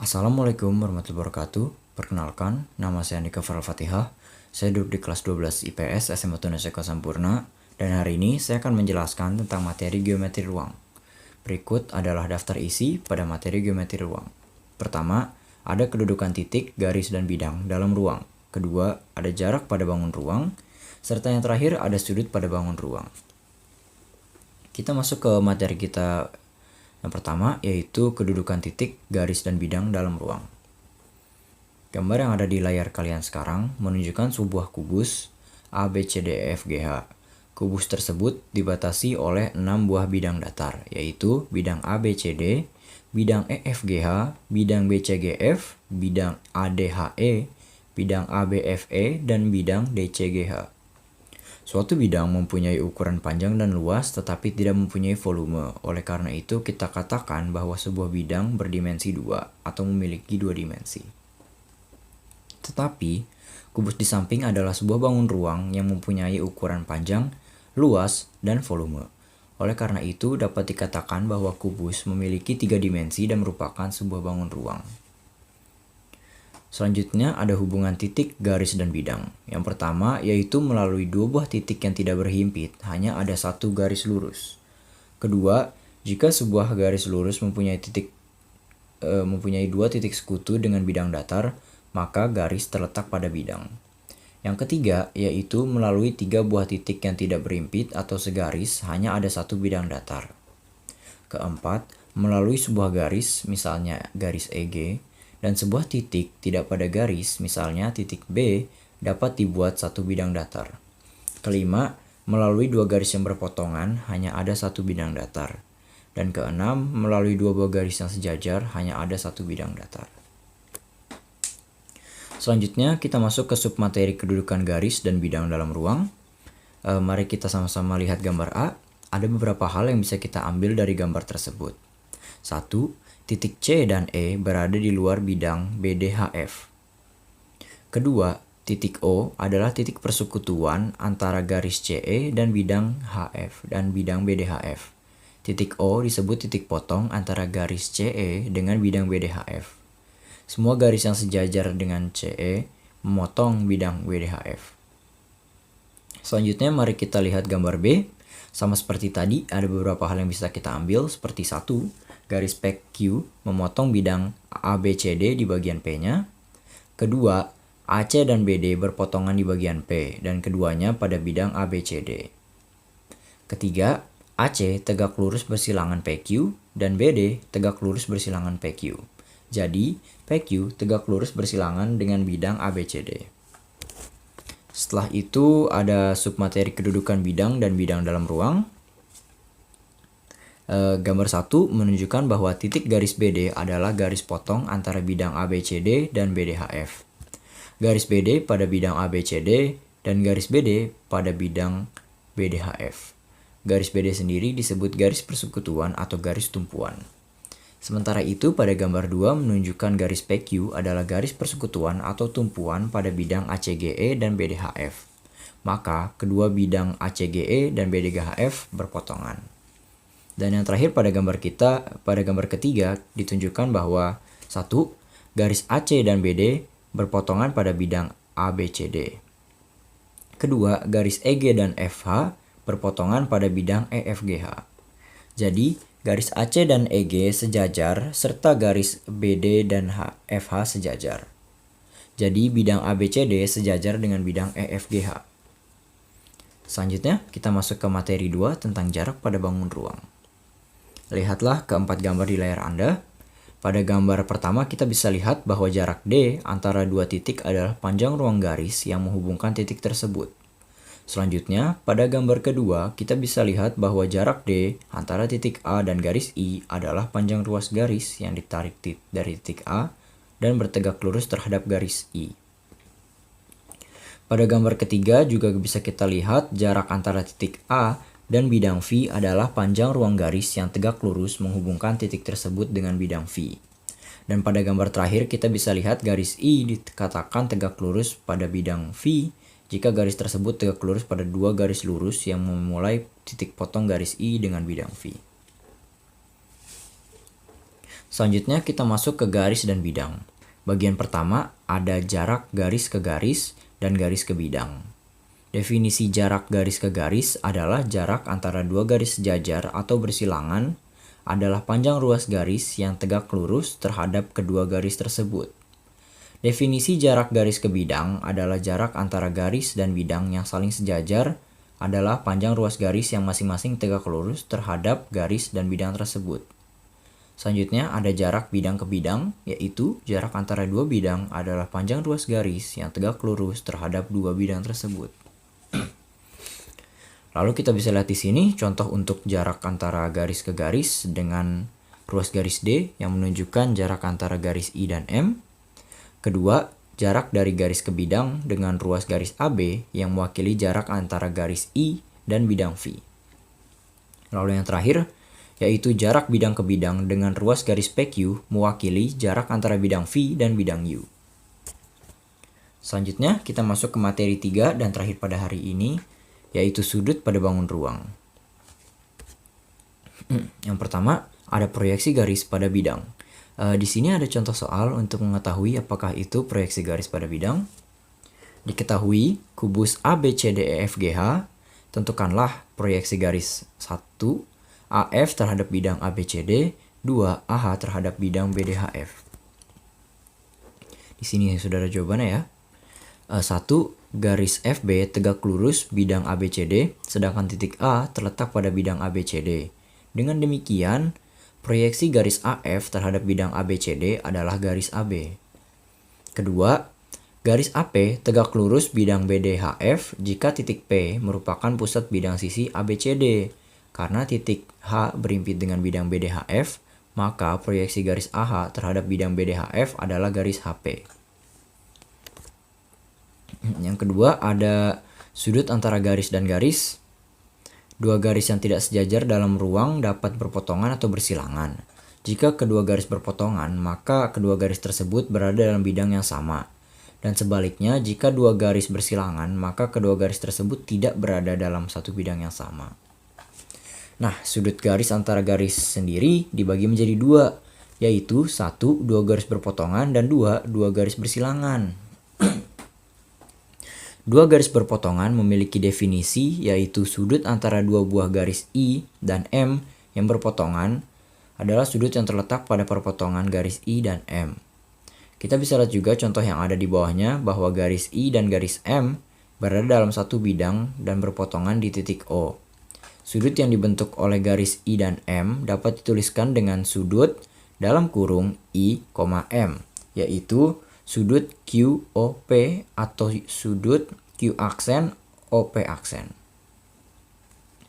Assalamualaikum warahmatullahi wabarakatuh. Perkenalkan, nama saya Andika Farel Fatihah. Saya duduk di kelas 12 IPS SMA Tunas Eko Sampurna, dan hari ini saya akan menjelaskan tentang materi geometri ruang. Berikut adalah daftar isi pada materi geometri ruang. Pertama, ada kedudukan titik, garis, dan bidang dalam ruang. Kedua, ada jarak pada bangun ruang. Serta yang terakhir, ada sudut pada bangun ruang. Kita masuk ke materi kita yang pertama, yaitu kedudukan titik, garis, dan bidang dalam ruang. Gambar yang ada di layar kalian sekarang menunjukkan sebuah kubus A, B, C, D, E, F, G, H. Kubus tersebut dibatasi oleh 6 buah bidang datar, yaitu bidang A, B, C, D, bidang E, F, G, H, bidang B, C, G, F, bidang A, D, H, E, bidang A, B, F, E, dan bidang D, C, G, H. Suatu bidang mempunyai ukuran panjang dan luas tetapi tidak mempunyai volume. Oleh karena itu, kita katakan bahwa sebuah bidang berdimensi 2 atau memiliki 2 dimensi. Tetapi, kubus di samping adalah sebuah bangun ruang yang mempunyai ukuran panjang, luas, dan volume. Oleh karena itu, dapat dikatakan bahwa kubus memiliki 3 dimensi dan merupakan sebuah bangun ruang. Selanjutnya ada hubungan titik, garis, dan bidang. Yang pertama yaitu melalui 2 buah titik yang tidak berhimpit, hanya ada 1 garis lurus. Kedua, jika sebuah garis lurus mempunyai 2 titik sekutu dengan bidang datar, maka garis terletak pada bidang. Yang ketiga yaitu melalui 3 buah titik yang tidak berhimpit atau segaris, hanya ada 1 bidang datar. Keempat, melalui sebuah garis, misalnya garis EG, dan sebuah titik tidak pada garis, misalnya titik B, dapat dibuat 1 bidang datar. Kelima, melalui 2 garis yang berpotongan, hanya ada 1 bidang datar. Dan keenam, melalui 2 buah garis yang sejajar, hanya ada 1 bidang datar. Selanjutnya, kita masuk ke submateri kedudukan garis dan bidang dalam ruang. Mari kita sama-sama lihat gambar A. Ada beberapa hal yang bisa kita ambil dari gambar tersebut. 1. Titik C dan E berada di luar bidang BDHF. Kedua, titik O adalah titik persekutuan antara garis CE dan bidang HF dan bidang BDHF. Titik O disebut titik potong antara garis CE dengan bidang BDHF. Semua garis yang sejajar dengan CE memotong bidang BDHF. Selanjutnya mari kita lihat gambar B. Sama seperti tadi, ada beberapa hal yang bisa kita ambil seperti 1. Garis PQ memotong bidang ABCD di bagian P-nya. Kedua, AC dan BD berpotongan di bagian P dan keduanya pada bidang ABCD. Ketiga, AC tegak lurus bersilangan PQ dan BD tegak lurus bersilangan PQ. Jadi, PQ tegak lurus bersilangan dengan bidang ABCD. Setelah itu ada submateri kedudukan bidang dan bidang dalam ruang. Gambar 1 menunjukkan bahwa titik garis BD adalah garis potong antara bidang ABCD dan BDHF. Garis BD pada bidang ABCD dan garis BD pada bidang BDHF. Garis BD sendiri disebut garis persekutuan atau garis tumpuan. Sementara itu pada gambar 2 menunjukkan garis PQ adalah garis persekutuan atau tumpuan pada bidang ACGE dan BDHF. Maka kedua bidang ACGE dan BDHF berpotongan. Dan yang terakhir pada gambar ketiga ditunjukkan bahwa 1. Garis AC dan BD berpotongan pada bidang ABCD. Kedua, garis EG dan FH berpotongan pada bidang EFGH. Jadi, garis AC dan EG sejajar serta garis BD dan FH sejajar. Jadi, bidang ABCD sejajar dengan bidang EFGH. Selanjutnya, kita masuk ke materi 2 tentang jarak pada bangun ruang. Lihatlah keempat gambar di layar Anda. Pada gambar pertama kita bisa lihat bahwa jarak D antara 2 titik adalah panjang ruang garis yang menghubungkan titik tersebut. Selanjutnya, pada gambar kedua kita bisa lihat bahwa jarak D antara titik A dan garis I adalah panjang ruas garis yang ditarik dari titik A dan bertegak lurus terhadap garis I. Pada gambar ketiga juga bisa kita lihat jarak antara titik A dan bidang V adalah panjang ruang garis yang tegak lurus menghubungkan titik tersebut dengan bidang V. Dan pada gambar terakhir kita bisa lihat garis I dikatakan tegak lurus pada bidang V jika garis tersebut tegak lurus pada 2 garis lurus yang memulai titik potong garis I dengan bidang V. Selanjutnya kita masuk ke garis dan bidang. Bagian pertama ada jarak garis ke garis dan garis ke bidang. Definisi jarak garis ke garis adalah jarak antara dua garis sejajar atau bersilangan adalah panjang ruas garis yang tegak lurus terhadap kedua garis tersebut. Definisi jarak garis ke bidang adalah jarak antara garis dan bidang yang saling sejajar adalah panjang ruas garis yang masing-masing tegak lurus terhadap garis dan bidang tersebut. Selanjutnya ada jarak bidang ke bidang, yaitu jarak antara dua bidang adalah panjang ruas garis yang tegak lurus terhadap dua bidang tersebut. Lalu kita bisa lihat di sini contoh untuk jarak antara garis ke garis dengan ruas garis D yang menunjukkan jarak antara garis I dan M. Kedua, jarak dari garis ke bidang dengan ruas garis AB yang mewakili jarak antara garis I dan bidang V. Lalu yang terakhir, yaitu jarak bidang ke bidang dengan ruas garis PQ mewakili jarak antara bidang V dan bidang U. Selanjutnya, kita masuk ke materi 3 dan terakhir pada hari ini, yaitu sudut pada bangun ruang. Yang pertama, ada proyeksi garis pada bidang. Di sini ada contoh soal untuk mengetahui apakah itu proyeksi garis pada bidang. Diketahui kubus ABCDEFGH, tentukanlah proyeksi garis 1 AF terhadap bidang ABCD, 2 AH terhadap bidang BDHF. Di sini sudah ada jawabannya ya. 1. Garis FB tegak lurus bidang ABCD, sedangkan titik A terletak pada bidang ABCD. Dengan demikian, proyeksi garis AF terhadap bidang ABCD adalah garis AB. Kedua, garis AP tegak lurus bidang BDHF jika titik P merupakan pusat bidang sisi ABCD. Karena titik H berimpit dengan bidang BDHF, maka proyeksi garis AH terhadap bidang BDHF adalah garis HP. Yang kedua ada sudut antara garis dan garis. Dua garis yang tidak sejajar dalam ruang dapat berpotongan atau bersilangan. Jika kedua garis berpotongan, maka kedua garis tersebut berada dalam bidang yang sama. Dan sebaliknya, jika dua garis bersilangan, maka kedua garis tersebut tidak berada dalam satu bidang yang sama. Nah, sudut garis antara garis sendiri dibagi menjadi dua, yaitu 1, dua garis berpotongan, dan 2, dua garis bersilangan. Dua garis berpotongan memiliki definisi, yaitu sudut antara dua buah garis I dan M yang berpotongan adalah sudut yang terletak pada perpotongan garis I dan M. Kita bisa lihat juga contoh yang ada di bawahnya bahwa garis I dan garis M berada dalam satu bidang dan berpotongan di titik O. Sudut yang dibentuk oleh garis I dan M dapat dituliskan dengan sudut dalam kurung I, M, yaitu sudut QOP atau sudut Q aksen OP aksen.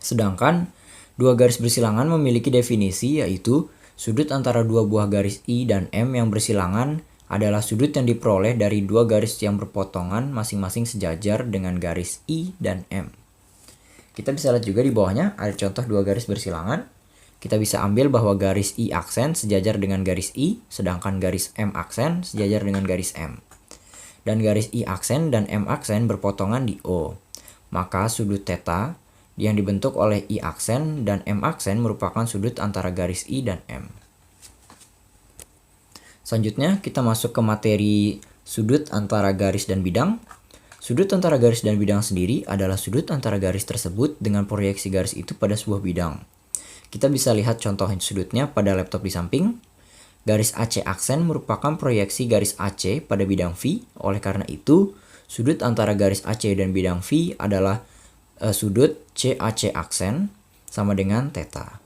Sedangkan dua garis bersilangan memiliki definisi, yaitu sudut antara dua buah garis I dan M yang bersilangan adalah sudut yang diperoleh dari dua garis yang berpotongan masing-masing sejajar dengan garis I dan M. Kita bisa lihat juga di bawahnya ada contoh dua garis bersilangan. Kita bisa ambil bahwa garis I aksen sejajar dengan garis I, sedangkan garis M aksen sejajar dengan garis M. Dan garis I aksen dan M aksen berpotongan di O. Maka sudut theta yang dibentuk oleh I aksen dan M aksen merupakan sudut antara garis I dan M. Selanjutnya kita masuk ke materi sudut antara garis dan bidang. Sudut antara garis dan bidang sendiri adalah sudut antara garis tersebut dengan proyeksi garis itu pada sebuah bidang. Kita bisa lihat contoh sudutnya pada laptop di samping. Garis AC aksen merupakan proyeksi garis AC pada bidang V. Oleh karena itu, sudut antara garis AC dan bidang V adalah sudut CAC aksen sama dengan theta.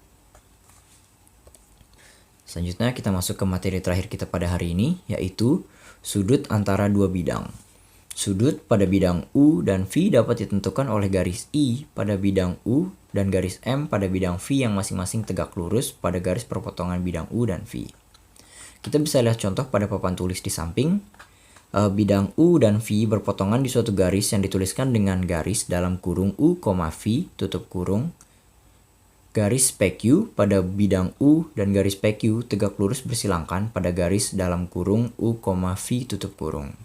Selanjutnya kita masuk ke materi terakhir kita pada hari ini, yaitu sudut antara dua bidang. Sudut pada bidang U dan V dapat ditentukan oleh garis I pada bidang U dan garis M pada bidang V yang masing-masing tegak lurus pada garis perpotongan bidang U dan V. Kita bisa lihat contoh pada papan tulis di samping. Bidang U dan V berpotongan di suatu garis yang dituliskan dengan garis dalam kurung U, V, tutup kurung. Garis PQ pada bidang U dan garis PQ tegak lurus bersilangkan pada garis dalam kurung U, V, tutup kurung.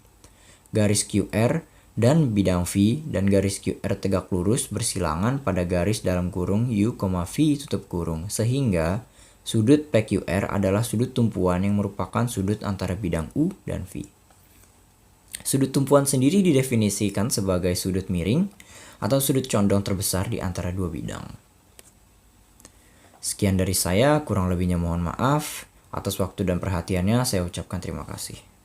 Garis QR dan bidang V dan garis QR tegak lurus bersilangan pada garis dalam kurung U, V, tutup kurung. Sehingga Sudut PQR adalah sudut tumpuan yang merupakan sudut antara bidang U dan V. Sudut tumpuan sendiri didefinisikan sebagai sudut miring atau sudut condong terbesar di antara dua bidang. Sekian dari saya, kurang lebihnya mohon maaf. Atas waktu dan perhatiannya saya ucapkan terima kasih.